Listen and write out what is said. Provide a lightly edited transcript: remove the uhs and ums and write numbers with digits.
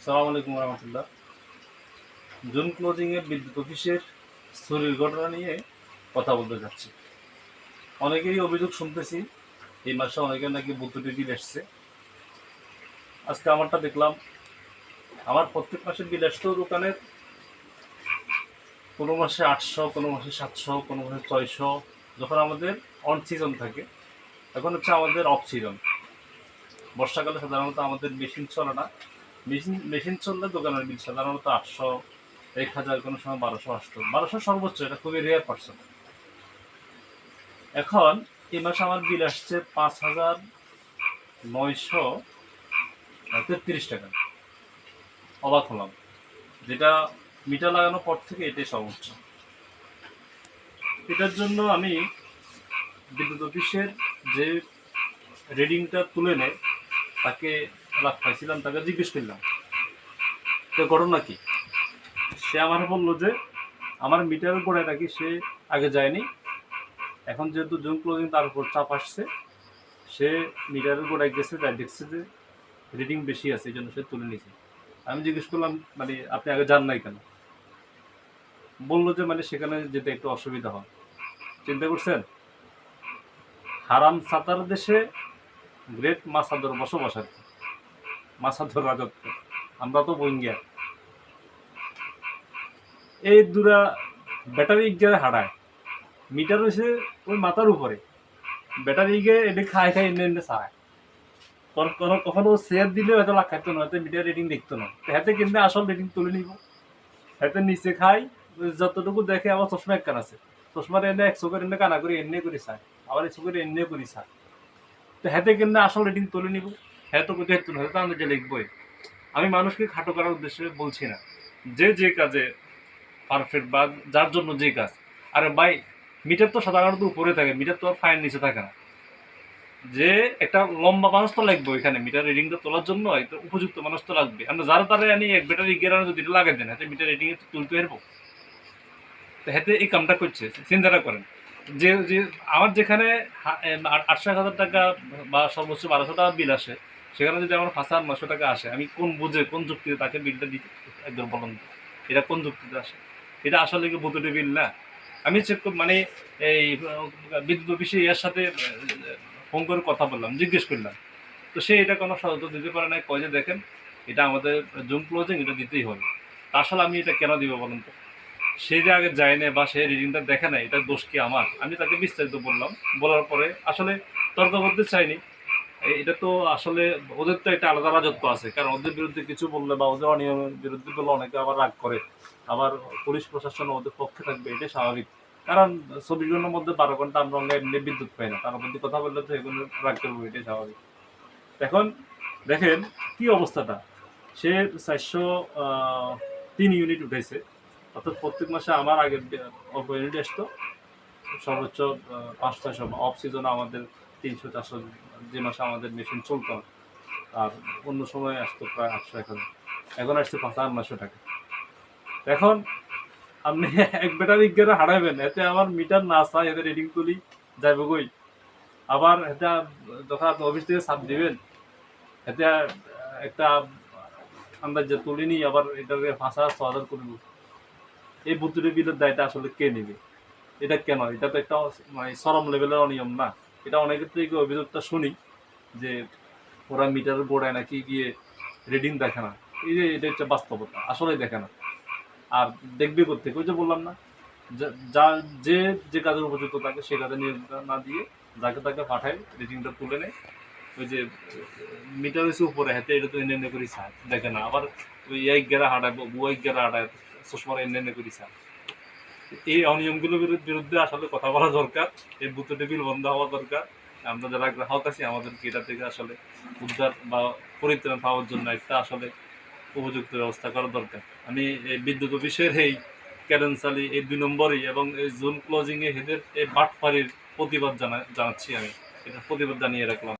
আসসালামু আলাইকুম রহমতুল্লাহ। জুন ক্লোজিংয়ে বিদ্যুৎ অফিসের চুরির ঘটনা নিয়ে কথা বলতে যাচ্ছি। অনেকেরই অভিযোগ শুনতেছি এই মাসে অনেকের নাকি বৈদ্যুতিক বিল এসছে। আজকে আমারটা দেখলাম, আমার প্রত্যেক মাসে বিল আসতো দোকানের, কোনো মাসে 800, কোনো মাসে 700, কোনো মাসে 600, যখন আমাদের অন সিজন থাকে। এখন হচ্ছে আমাদের অফ সিজন, বর্ষাকালে সাধারণত আমাদের মেশিন চলে না। মেশিন চললে দোকানের বিল সাধারণত 800, 1000, কোনো সময় 1200 আসতো। 1200 সর্বোচ্চ, এটা খুবই রেয়ার পার্সন। এখন এই মাসে আমার বিল আসছে 5933 টাকা। অবাক হলাম, যেটা মিটার লাগানোর পর থেকে এটাই সর্বোচ্চ। এটার জন্য আমি বিদ্যুৎ অফিসের যে রিডিংটা তুলে নেয় তাকে পাইছিলাম, তাকে জিজ্ঞেস করলাম তো ঘটনা কি। সে আমার বললো যে আমার মিটারের গোড়ায় নাকি সে আগে যায়নি, এখন যেহেতু জুন ক্লোজিং তার উপর চাপ আসছে, সে মিটারের গোড়ায় গেছে, তাই দেখছে যে রিডিং বেশি আছে, এই জন্য সে তুলে নিয়েছে। আমি জিজ্ঞেস করলাম, মানে আপনি আগে যান নাই কেন? বললো যে মানে সেখানে যেতে একটু অসুবিধা হয়। চিন্তা করছেন, হারাম সাতার দেশে গ্রেট মাসাদর বসবাস আর কি, মাসাদর রাজত্ব। আমরা তো বইঙ্গিয়া এই দুরা ব্যাটারি গিয়ে হারায়, মিটার হয়েছে ওই মাথার উপরে, ব্যাটারি গিয়ে এটা খায় খায় এনে এনে চায়। কখনো শেয়ার দিলে হয়তো লাখ খাইতো না, হয়তো মিটার রেটিং দেখতো না, হাতে কিন্তু আসল রেটিং তুলে নিব। হাতে নিচে খাই, যতটুকু দেখে আমার চশমা একখান আছে, চশমার এনে 100 করে এনে কানা করে এনে করে চায়, আবার 100 করে এনে করে চায়। তো হাতে কিন্তু আসল রেটিং তুলে নিব। হ্যাঁ তো কোথায় তুলে, হয়তো আমি যে লিখবই। আমি মানুষকে খাটো করার উদ্দেশ্যে বলছি না, যে যে কাজে পারফেক্ট বা যার জন্য যে কাজ। আরে ভাই, মিটার তো সাধারণত উপরে থাকে, মিটার তো আর ফাইন নিচে থাকে না। যে একটা লম্বা মানুষ তো লাগবে এখানে মিটার রিডিংটা তোলার জন্য, একটা উপযুক্ত মানুষ তো লাগবে। আমরা যারা তারা আনি এক ব্যাটারি গিয়ার যদি লাগাই দেন, হাতে মিটার রিডিং তুলতে পারবো? তো হাতে এই কামটা করছে, চিন্তাটা করেন। যে যে আমার যেখানে 800-1000 টাকা বা সর্বোচ্চ 1200 টাকা বিল আসে, সেখানে যদি আমার 5900 টাকা আসে, আমি কোন বুঝে কোন যুক্তিতে তাকে বিলটা দিতে একদম বলুন, এটা কোন যুক্তিতে আসে? এটা আসলে কি বৈদ্যুতিক বিল না? আমি চেক মানে এই বিদ্যুৎ অফিসে ইয়ার সাথে ফোন করে কথা বললাম, জিজ্ঞেস করলাম, তো সে এটা কোনো সহযোগ দিতে পারে না। কয় যে দেখেন, এটা আমাদের জুম ক্লোজিং, এটা দিতেই হবে। আসলে আমি এটা কেন দিব বলুন তো? সে যে আগে যায় না বা সে রিডিংটা দেখে না, এটার দোষ কি আমার? আমি তাকে বিস্তারিত বললাম, বলার পরে আসলে তর্ক করতে চাইনি। এটা তো আসলে ওদের তো একটা আলাদা রাজত্ব আছে, কারণ ওদের বিরুদ্ধে কিছু বললে বা ওদের অনিয়মের বিরুদ্ধে বললে অনেকে আবার রাগ করে, আবার পুলিশ প্রশাসন ওদের পক্ষে থাকবে, এটাই স্বাভাবিক। কারণ 24 ঘন্টার মধ্যে 12 ঘন্টা আমরা এমনি বিদ্যুৎ পাই না, তার মধ্যে কথা বললে তো এগুলো রাগ করবো, এটাই স্বাভাবিক। এখন দেখেন কি অবস্থাটা, সে 403 ইউনিট উঠেছে, অর্থাৎ প্রত্যেক মাসে আমার আগের অল্প ইউনিট আসতো, সর্বোচ্চ 500-600, অফ সিজনে আমাদের 300-400, যে মাসে আমাদের মেশিন চলতো না। আর অন্য সময় আসতো প্রায় 800-1000, এখন আসছে 5500 টাকা। এখন আপনি এক ব্যাটারি গেলে হারাইবেন, এতে আমার মিটার না চাই, এতে রিডিং তুলি যাইব কই? আবার এটা যখন আপনি অফিস থেকে চাপ দিবেন, এতে একটা আন্দাজ যে তুলিনি, আবার এটাকে 5000-6000 করবো। এই বুতুরি বিলের দায়টা আসলে কে নেবে? এটা কেন? এটা তো একটা মানে চরম লেভেলের অনিয়ম না? এটা অনেকের থেকে অভিযোগটা শুনি যে ওরা মিটারের গোড়ায় নাকি গিয়ে রিডিং দেখে না। এই যে এটা হচ্ছে বাস্তবতা, আসলেই দেখে না। আর দেখবে কোত্থেকে? ওই যে বললাম না, যা যে যে কাজের উপযুক্ত তাকে সে কাজে নিয়োগ না দিয়ে যাকে তাকে পাঠায়, রিডিংটা তুলে নেয়। ওই যে মিটার হয়েছে উপরে, হাতে এটা তো এনে এনে করি চায়, দেখে না। আবার ওই এক গেরা হাঁটায়, বুয়া এক গেরা হাঁটায়, চশমার এনে এনে করি চায়। এই অনিয়মগুলোর বিরুদ্ধে আসলে কথা বলা দরকার, এই বুথে বিল বন্ধ হওয়া দরকার। আমরা যারা গ্রাহক আছি, আমাদেরকে এটা থেকে আসলে উদ্ধার বা পরিত্রাণ পাওয়ার জন্য একটা আসলে উপযুক্ত ব্যবস্থা করা দরকার। আমি এই বিদ্যুৎ অফিসের এই ক্যারেন্সালি, এই 2 নম্বরই এবং এই জোন ক্লোজিংয়ে এদের এই বাটপাড়ির প্রতিবাদ জানাচ্ছি। আমি এটা প্রতিবাদ জানিয়ে রাখলাম।